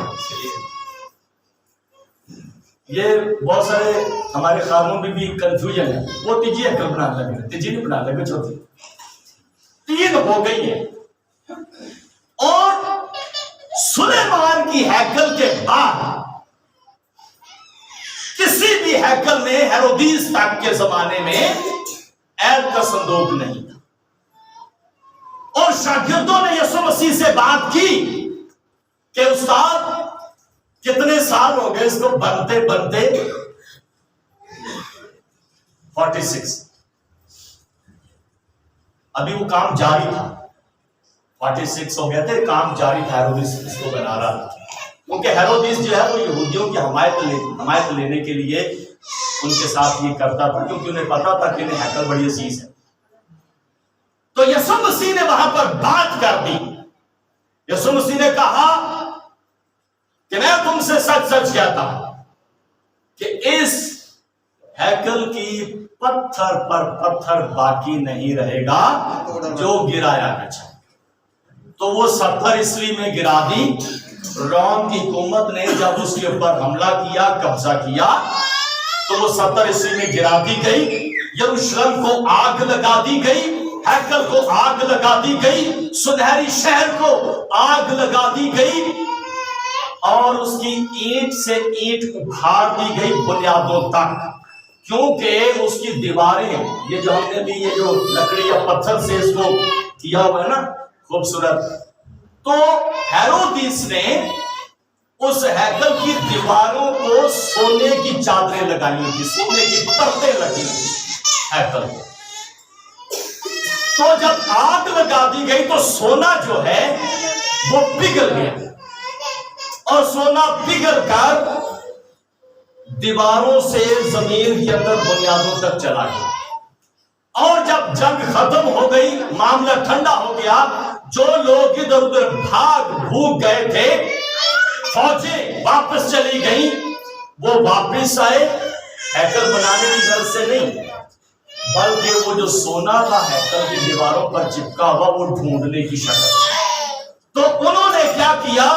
یہ بہت سارے ہمارے خانوں میں بھی کنفیوژن ہے. وہ تیجی ہیکل بنانے لگے, تیجی نہیں بنانے لگے, چھوٹی 3 ہو گئی ہے. اور سلیمان کی ہیکل کے بعد کسی بھی ہیکل میں ہیرودیس تک کے زمانے میں عہد کا صندوق نہیں تھا. اور شاگردوں نے یسوع مسیح سے بات کی کہ استاد کتنے سال ہو گئے اس کو بنتے بنتے؟ 46. ابھی وہ کام جاری تھا. 46 ہو گیا تھے, کام جاری تھا. ہیرودیس اس کو بنا رہا تھا کیونکہ ہیرودیس جو ہے وہ یہودیوں کی حمایت لینے کے لیے ان کے ساتھ یہ کرتا تھا, کیونکہ انہیں پتا تھا کہ انہیں ہیکل بڑی عزیز ہے. تو یسوع مسیح نے وہاں پر بات کر دی. یسوع مسیح نے کہا کہ میں تم سے سچ سچ کہتا ہوں کہ اس ہیکل کی پتھر پر پتھر باقی نہیں رہے گا جو گرایا نہ جائے. تو وہ 70 عیسوی میں گرا دی. روم کی حکومت نے جب اس کے اوپر حملہ کیا, قبضہ کیا, تو وہ 70 عیسوی میں گرا دی گئی. یروشلم کو آگ لگا دی گئی, ہیکل کو آگ لگا دی گئی, سنہری شہر کو آگ لگا دی گئی, اور اس کی اینٹ سے اینٹ اکھاڑ دی گئی بنیادوں تک. کیونکہ اس کی دیواریں, یہ جو ہم نے بھی یہ جو لکڑی یا پتھر سے اس کو کیا ہوا ہے نا خوبصورت, تو ہیرودیس نے اس ہیکل کی دیواروں کو سونے کی چادریں لگائی ہوئی تھی, سونے کی پرتیں لگی ہیکل. تو جب آگ لگا دی گئی تو سونا جو ہے وہ پگھل گیا, اور سونا پگھل کر دیواروں سے زمین کے اندر بنیادوں تک چلا گیا. اور جب جنگ ختم ہو گئی, معاملہ ٹھنڈا ہو گیا, جو لوگ ادھر ادھر بھاگ بھوگ گئے تھے, فوجیں واپس چلی گئیں, وہ واپس آئے ہیکل بنانے کی غرض سے نہیں, بلکہ وہ جو سونا تھا ہیکل کی دیواروں پر چپکا ہوا وہ ڈھونڈنے کی شکل. تو انہوں نے کیا کیا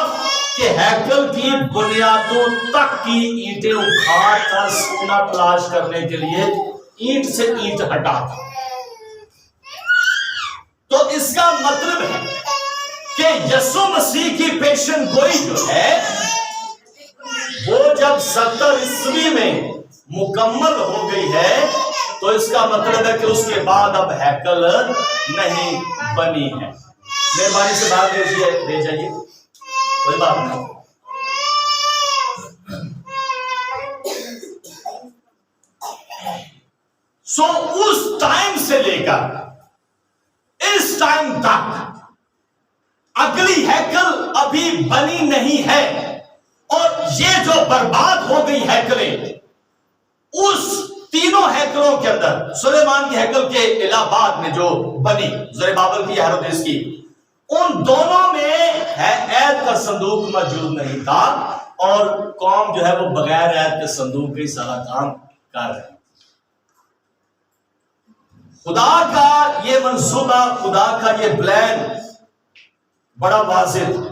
کہ ہیکل کی بنیادوں تک کی اینٹیں اکھاڑ کر سونا تلاش کرنے کے لیے اینٹ سے اینٹ ہٹا دی. تو اس کا مطلب ہے کہ یسوع مسیح کی پیشن گوئی جو ہے وہ جب 70 عیسوی میں مکمل ہو گئی ہے, تو اس کا مطلب ہے کہ اس کے بعد اب ہیکل نہیں بنی ہے. مہربانی سے بات لے جائیے, کوئی بات نہیں. سو اس ٹائم سے لے کر اس ٹائم تک اگلی ہیکل ابھی بنی نہیں ہے, اور یہ جو برباد ہو گئی ہیکلیں, اس تینوں ہیکلوں کے اندر سلیمان کی ہیکل کے علاوہ بعد میں جو بنی زربابل کی, ہیرودیس کی, ان دونوں میں عہد کا صندوق موجود نہیں تھا, اور قوم جو ہے وہ بغیر عہد کے صندوق کے سارا کام کر رہی. خدا کا یہ منصوبہ, خدا کا یہ پلان بڑا واضح تھا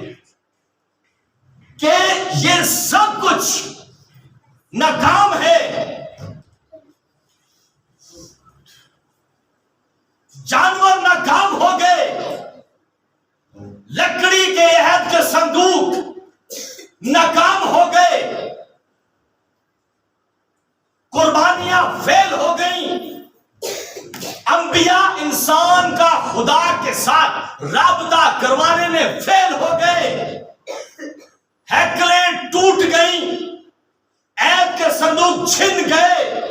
کہ یہ سب کچھ ناکام ہے. جانور ناکام ہو گئے, لکڑی کے عہد کے صندوق ناکام ہو گئے, قربانیاں فیل ہو گئیں, انبیاء انسان کا خدا کے ساتھ رابطہ کروانے میں فیل ہو گئے, ہیکلیں ٹوٹ گئیں, عہد کے صندوق چھن گئے,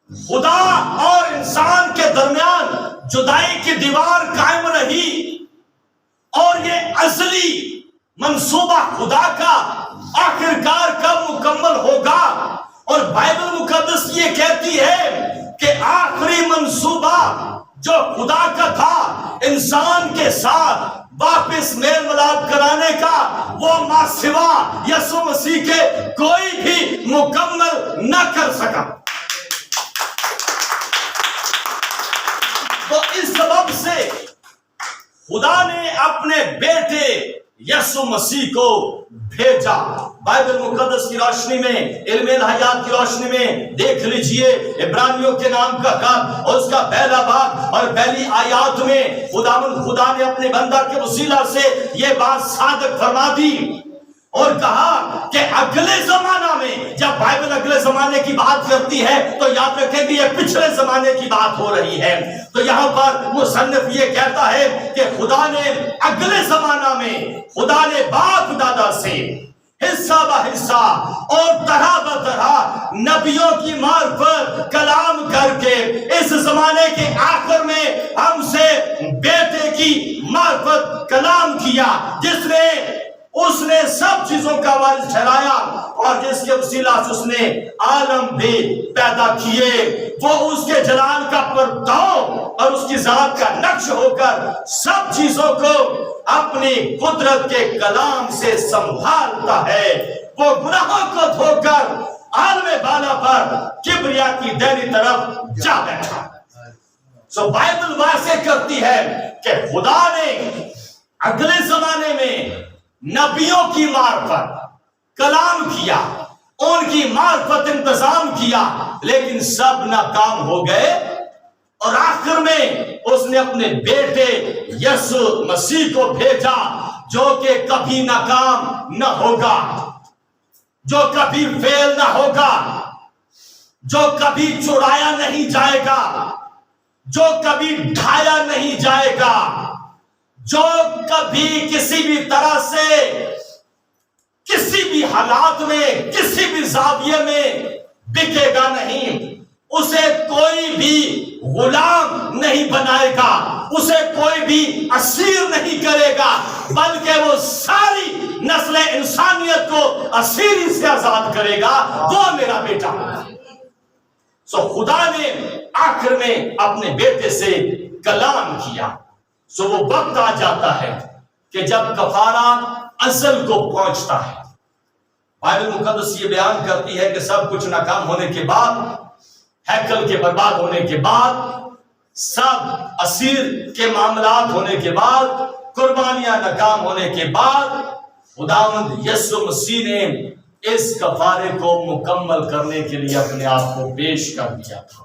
خدا اور انسان کے درمیان جدائی کی دیوار قائم رہی, اور یہ ازلی منصوبہ خدا کا آخرکار کب مکمل ہوگا. اور بائبل مقدس یہ کہتی ہے کہ آخری منصوبہ جو خدا کا تھا انسان کے ساتھ واپس میل ملاپ کرانے کا وہ ماں سوا یسوع مسیح کے کوئی بھی مکمل نہ کر سکا. تو اس سبب سے خدا نے اپنے بیٹے یسوع مسیح کو بھیجا. بائبل مقدس کی روشنی میں، علم الحیات کی روشنی میں دیکھ لیجئے عبرانیوں کے نام کا خط اور اس کا پہلا باب اور پہلی آیات میں خدا نے اپنے بندہ کے وسیلہ سے یہ بات صادق فرما دی اور کہا کہ اگلے زمانہ میں، جب بائبل اگلے زمانے کی بات کرتی ہے تو یاد رکھیں کہ یہ پچھلے زمانے کی بات ہو رہی ہے. تو یہاں پر مصنف یہ کہتا ہے کہ خدا نے اگلے زمانہ میں خدا نے باپ دادا سے حصہ بہ حصہ اور طرح بطرح نبیوں کی معرفت کلام کر کے اس زمانے کے آخر میں ہم سے بیٹے کی معرفت کلام کیا، جس نے اس نے سب چیزوں کا وارث ٹھہرایا اور جس کے وسیلہ سے اس نے عالم بھی پیدا کیے. وہ اس کے جلال کا پرتاؤ اور اس کی ذات کا نقش ہو کر سب چیزوں کو اپنی قدرت کے کلام سے سنبھالتا ہے. وہ گناہوں کو دھو کر عالم بالا پر کبریا کی دہنی طرف جا بیٹھا. سو بائبل واضح کرتی ہے کہ خدا نے اگلے زمانے میں نبیوں کی معرفت کلام کیا، ان کی معرفت انتظام کیا، لیکن سب ناکام ہو گئے اور آخر میں اس نے اپنے بیٹے یسوع مسیح کو بھیجا جو کہ کبھی ناکام نہ ہوگا، جو کبھی فیل نہ ہوگا، جو کبھی چڑھایا نہیں جائے گا، جو کبھی ڈھایا نہیں جائے گا، جو کبھی کسی بھی طرح سے کسی بھی حالات میں کسی بھی زاویے میں بکے گا نہیں. اسے کوئی بھی غلام نہیں بنائے گا، اسے کوئی بھی اسیر نہیں کرے گا، بلکہ وہ ساری نسل انسانیت کو اسیری سے آزاد کرے گا. وہ میرا بیٹا ہوگا. سو خدا نے آخر میں اپنے بیٹے سے کلام کیا. سو وہ وقت آ جاتا ہے کہ جب کفارہ ازل کو پہنچتا ہے. بائبل مقدس یہ بیان کرتی ہے کہ سب کچھ ناکام ہونے کے بعد، ہیکل کے برباد ہونے کے بعد، سب اسیر کے معاملات ہونے کے بعد، قربانیاں ناکام ہونے کے بعد، خداوند یسوع مسیح نے اس کفارے کو مکمل کرنے کے لیے اپنے آپ کو پیش کر دیا تھا.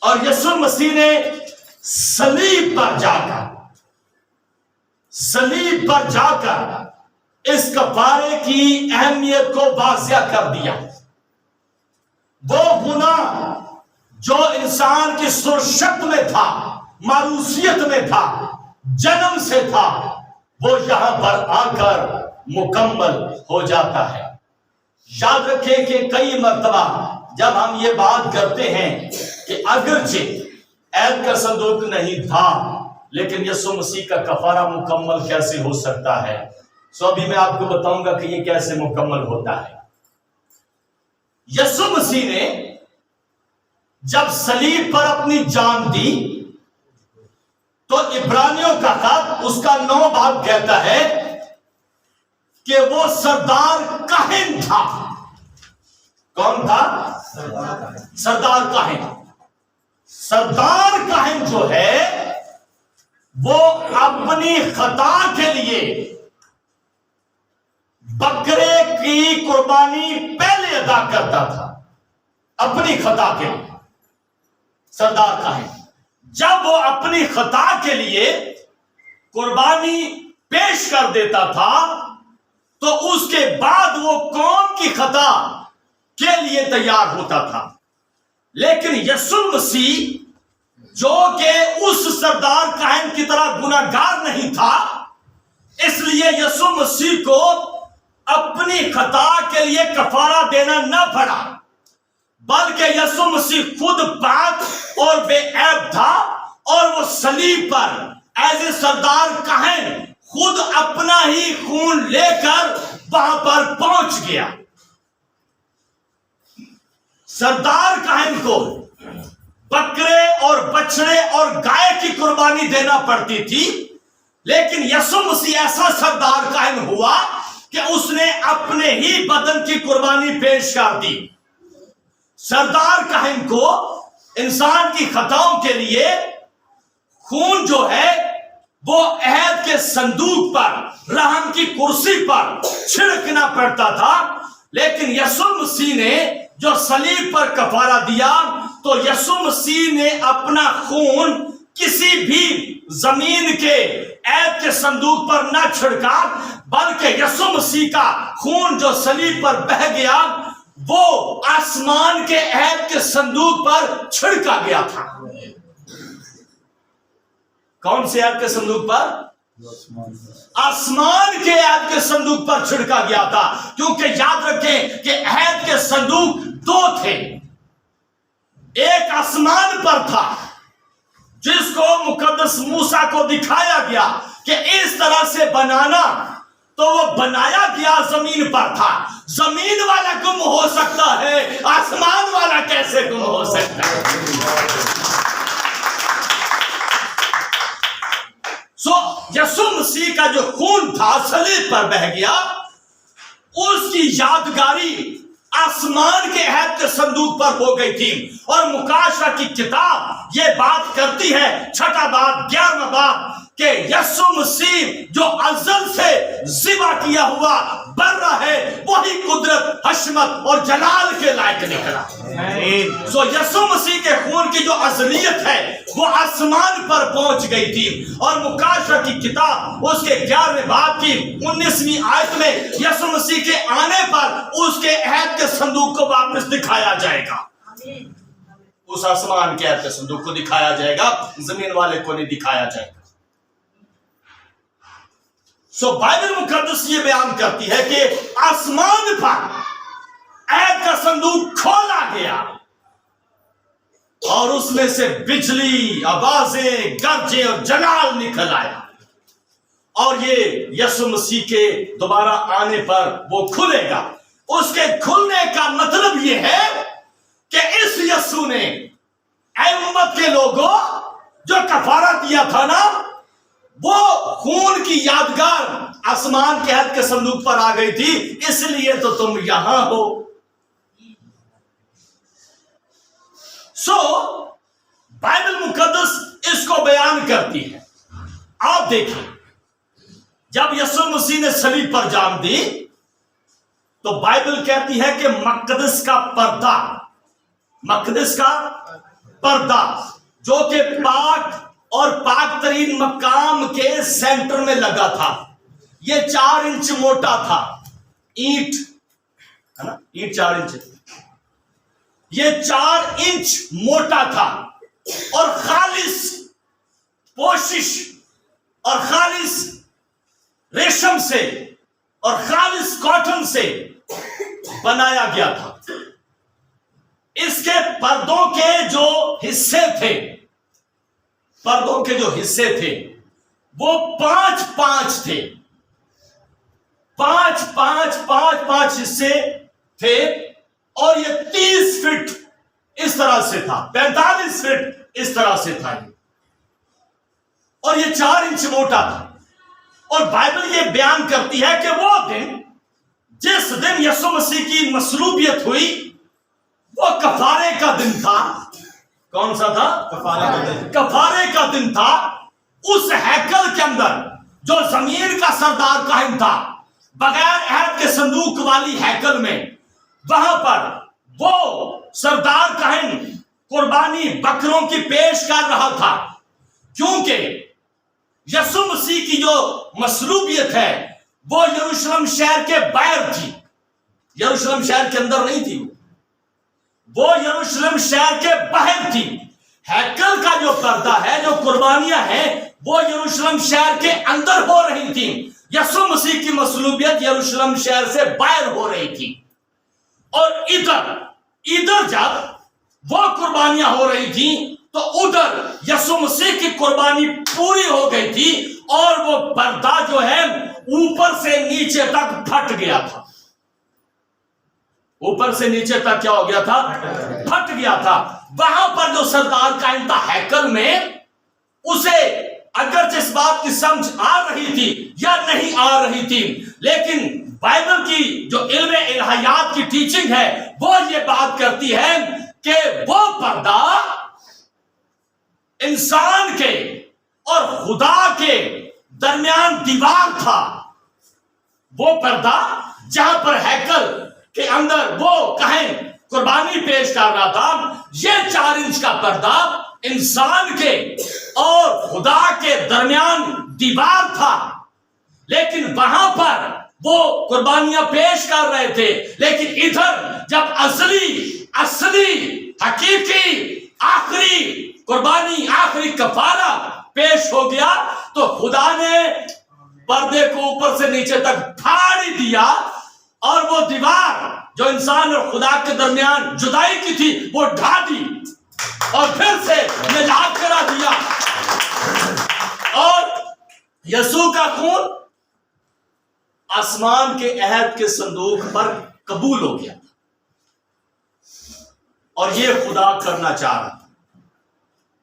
اور یسوع مسیح نے صلیب پر جا کر اس کفارے کی اہمیت کو واضح کر دیا. وہ گناہ جو انسان کی سرشت میں تھا، معروسیت میں تھا، جنم سے تھا، وہ یہاں پر آ کر مکمل ہو جاتا ہے. یاد رکھیں کہ کئی مرتبہ جب ہم یہ بات کرتے ہیں کہ اگرچہ عہد کا صندوق نہیں تھا لیکن یسوع مسیح کا کفارہ مکمل کیسے ہو سکتا ہے، سو ابھی میں آپ کو بتاؤں گا کہ یہ کیسے مکمل ہوتا ہے. یسوع مسیح نے جب صلیب پر اپنی جان دی تو عبرانیوں کا خط اس کا 9 باب کہتا ہے کہ وہ سردار کاہن تھا. کون تھا؟ سردار کاہن. سردار کاہن جو ہے وہ اپنی خطا کے لیے بکرے کی قربانی پہلے ادا کرتا تھا. اپنی خطا کے لیے سردار کاہن جب وہ اپنی خطا کے لیے قربانی پیش کر دیتا تھا تو اس کے بعد وہ قوم کی خطا کے لیے تیار ہوتا تھا. لیکن یسوع مسیح جو کہ اس سردار کاہن کی طرح گناہگار نہیں تھا، اس لیے یسوع مسیح کو اپنی خطا کے لیے کفارہ دینا نہ پڑا، بلکہ یسوع مسیح خود پاک اور بے عیب تھا اور وہ صلیب پر ایز اے سردار کاہن خود اپنا ہی خون لے کر وہاں پر پہنچ گیا. سردار کاہن کو بکرے اور بچڑے اور گائے کی قربانی دینا پڑتی تھی، لیکن یسوع مسیح ایسا سردار قائم ہوا کہ اس نے اپنے ہی بدن کی قربانی پیش کر دی. سردار قائم کو انسان کی خطاؤں کے لیے خون جو ہے وہ عہد کے صندوق پر رحم کی کرسی پر چھڑکنا پڑتا تھا، لیکن یسوع مسیح نے جو صلیب پر کفارہ دیا تو یسوع مسیح نے اپنا خون کسی بھی زمین کے عہد کے صندوق پر نہ چھڑکا، بلکہ یسوع مسیح کا خون جو صلیب پر بہہ گیا وہ آسمان کے عہد کے صندوق پر چھڑکا گیا تھا. کون سے عہد کے صندوق پر؟ آسمان کے عہد کے صندوق پر چھڑکا گیا تھا. کیونکہ یاد رکھیں کہ عہد کے صندوق دو تھے. ایک آسمان پر تھا جس کو مقدس موسیٰ کو دکھایا گیا کہ اس طرح سے بنانا، تو وہ بنایا گیا زمین پر تھا. زمین والا گم ہو سکتا ہے، آسمان والا کیسے گم ہو سکتا ہے؟ یسوع مسیح کا جو خون تھا صلیب پر بہہ گیا، اس کی یادگاری آسمان کے عہد کے صندوق پر ہو گئی تھی. اور مکاشفہ کی کتاب یہ بات کرتی ہے، 6 باب 11 باب، کہ یسوع مسیح جو ازل سے ذبح کیا ہوا برہ ہے وہی قدرت، حشمت اور جلال کے لائق نکلا. یسوع مسیح کے خون کی جو ازلیت ہے وہ آسمان پر پہنچ گئی تھی. اور مکاشفہ کی کتاب اس کے 11 باب کی 19ویں آیت میں یسوع مسیح کے آنے پر اس کے عہد کے صندوق کو واپس دکھایا جائے گا. اس آسمان کے عہد کے صندوق کو دکھایا جائے گا، زمین والے کو نہیں دکھایا جائے گا. بائبل مقدس یہ بیان کرتی ہے کہ آسمان پر عہد کا صندوق کھولا گیا اور اس میں سے بجلی، آوازیں، گرجیں اور جلال نکل آیا. اور یہ یسوع مسیح کے دوبارہ آنے پر وہ کھلے گا. اس کے کھلنے کا مطلب یہ ہے کہ اس یسوع نے اے امت کے لوگوں جو کفارہ دیا تھا نا، وہ خون کی یادگار آسمان کے عہد کے صندوق پر آ گئی تھی، اس لیے تو تم یہاں ہو. بائبل مقدس اس کو بیان کرتی ہے. آپ دیکھیں، جب یسوع مسیح نے صلیب پر جان دی تو بائبل کہتی ہے کہ مقدس کا پردہ جو کہ پاک اور پاک ترین مقام کے سینٹر میں لگا تھا، یہ 4 انچ موٹا تھا. اینٹ ہے نا، اینٹ 4 انچ، یہ 4 انچ موٹا تھا. اور خالص پوشش اور خالص ریشم سے اور خالص کاٹن سے بنایا گیا تھا. اس کے پردوں کے جو حصے تھے وہ 5 تھے. 5 حصے تھے. اور یہ 30 فٹ اس طرح سے تھا، 45 فٹ اس طرح سے تھا. اور یہ 4 انچ موٹا تھا. اور بائبل یہ بیان کرتی ہے کہ وہ دن، جس دن یسوع مسیح کی مصلوبیت ہوئی، وہ کفارے کا دن تھا. کون سا تھا؟ کفارے کا دن تھا. اس ہیکل کے اندر جو زمین کا سردار قائم تھا، بغیر عہد کے صندوق والی ہیکل میں، وہاں پر وہ سردار قائم قربانی بکروں کی پیش کر رہا تھا. کیونکہ یسوع مسیح کی جو مصلوبیت ہے وہ یروشلم شہر کے باہر تھی، یروشلم شہر کے اندر نہیں تھی، وہ یروشلم شہر کے باہر تھی. ہیکل کا جو پردہ ہے، جو قربانیاں ہیں، وہ یروشلم شہر کے اندر ہو رہی تھی. یسوع مسیح کی مصلوبیت یروشلم شہر سے باہر ہو رہی تھی. اور ادھر جب وہ قربانیاں ہو رہی تھی تو ادھر یسوع مسیح کی قربانی پوری ہو گئی تھی. اور وہ پردہ جو ہے اوپر سے نیچے تک پھٹ گیا تھا. اوپر سے نیچے تک کیا ہو گیا تھا؟ پھٹ گیا تھا. وہاں پر جو سردار قائم تھا ہیکل میں، اسے اگرچہ اس بات کی سمجھ آ رہی تھی یا نہیں آ رہی تھی، لیکن بائبل کی جو علم الہیات کی ٹیچنگ ہے وہ یہ بات کرتی ہے کہ وہ پردہ انسان کے اور خدا کے درمیان دیوار تھا. وہ پردہ جہاں پر ہیکل کے اندر وہ کہیں قربانی پیش کر رہا تھا، یہ 4 انچ کا پردہ انسان کے اور خدا کے درمیان دیوار تھا. لیکن وہاں پر وہ قربانیاں پیش کر رہے تھے، لیکن ادھر جب اصلی حقیقی آخری قربانی، آخری کفارہ پیش ہو گیا تو خدا نے پردے کو اوپر سے نیچے تک پھاڑ دیا، اور وہ دیوار جو انسان اور خدا کے درمیان جدائی کی تھی وہ ڈھا دی اور پھر سے نجات کرا دیا. اور یسوع کا خون آسمان کے عہد کے صندوق پر قبول ہو گیا تھا، اور یہ خدا کرنا چاہ رہا تھا.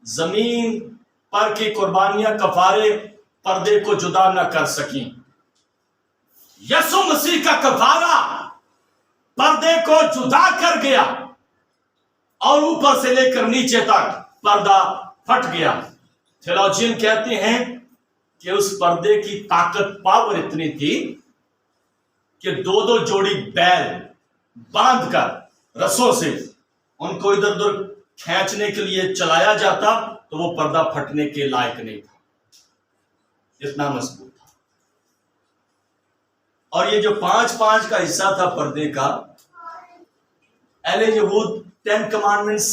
زمین پر کی قربانیاں، کفارے پردے کو جدا نہ کر سکیں. یسوع مسیح کا کفارہ پردے کو جدا کر گیا اور اوپر سے لے کر نیچے تک پردہ پھٹ گیا. تھیولوجین کہتے ہیں کہ اس پردے کی طاقت، پاور اتنی تھی کہ 2 جوڑی بیل باندھ کر رسوں سے ان کو ادھر ادھر کھینچنے کے لیے چلایا جاتا تو وہ پردہ پھٹنے کے لائق نہیں تھا، اتنا مضبوط تھا. اور یہ جو 5 کا حصہ تھا پردے کا، اہل یہود 10 کمانڈمنٹس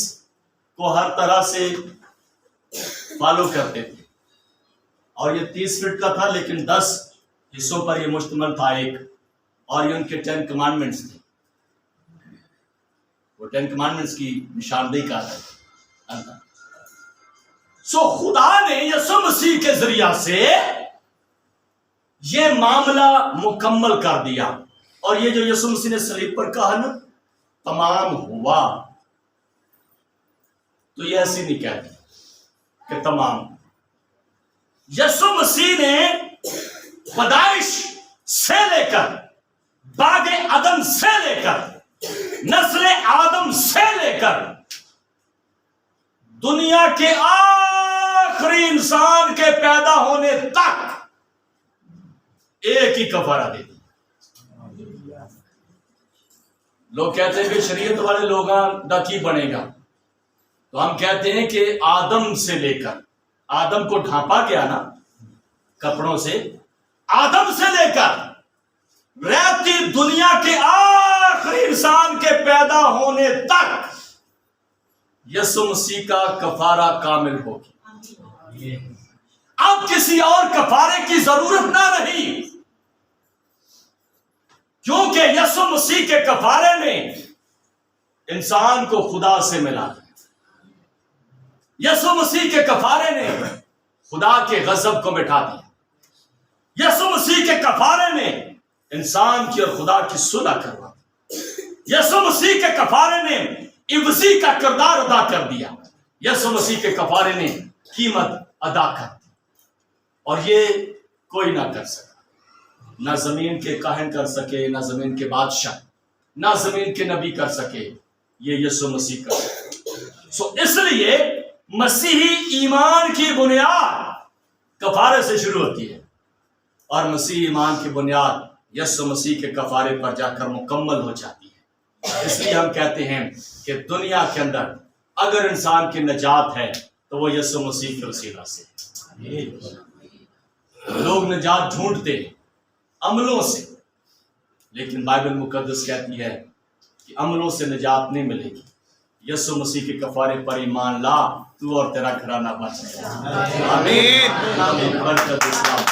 کو ہر طرح سے فالو کرتے تھے، اور یہ 30 فٹ کا تھا لیکن 10 حصوں پر یہ مشتمل تھا ایک، اور یہ ان کے 10 کمانڈمنٹس تھے. وہ 10 کمانڈمنٹس کی نشاندہی کرتا تھا. سو خدا نے یسوع مسیح کے ذریعہ سے یہ معاملہ مکمل کر دیا. اور یہ جو یسوع مسیح نے صلیب پر کہا نا تمام ہوا، تو یہ ایسی نہیں کہتی کہ تمام. یسوع مسیح نے پیدائش سے لے کر، باغ عدن سے لے کر، نسل آدم سے لے کر دنیا کے آخری انسان کے پیدا ہونے تک ایک ہی کفارہ دے دی. لوگ کہتے ہیں کہ شریعت والے لوگاں دا کی بنے گا، تو ہم کہتے ہیں کہ آدم سے لے کر، آدم کو ڈھانپا گیا نا کپڑوں سے، آدم سے لے کر رہتی دنیا کے آخری انسان کے پیدا ہونے تک یسوع مسیح کا کفارہ کامل ہوگی. اب کسی اور کفارے کی ضرورت نہ رہی، کیونکہ یسوع مسیح کے کفارے نے انسان کو خدا سے ملا دیا. یسوع مسیح کے کفارے نے خدا کے غضب کو مٹا دیا. یسوع مسیح کے کفارے نے انسان کی اور خدا کی صلح کروا دی. یسوع مسیح کے کفارے نے عوضی کا کردار ادا کر دیا. یسوع مسیح کے کفارے نے قیمت ادا کر دی، اور یہ کوئی نہ کر سکا. نہ زمین کے کاہن کر سکے، نہ زمین کے بادشاہ، نہ زمین کے نبی کر سکے، یہ یسوع مسیح کر سکے. سو اس لیے مسیحی ایمان کی بنیاد کفارے سے شروع ہوتی ہے، اور مسیحی ایمان کی بنیاد یسوع مسیح کے کفارے پر جا کر مکمل ہو جاتی ہے. اس لیے ہم کہتے ہیں کہ دنیا کے اندر اگر انسان کی نجات ہے تو وہ یسوع مسیح کے وسیلہ سے. لوگ نجات ڈھونڈتے ہیں عملوں سے، لیکن بائبل مقدس کہتی ہے کہ عملوں سے نجات نہیں ملے گی. یسوع مسیح کے کفارے پر ایمان لا، تو اور تیرا گھرانہ بچ جائے گا. آمین. برکت اسلام.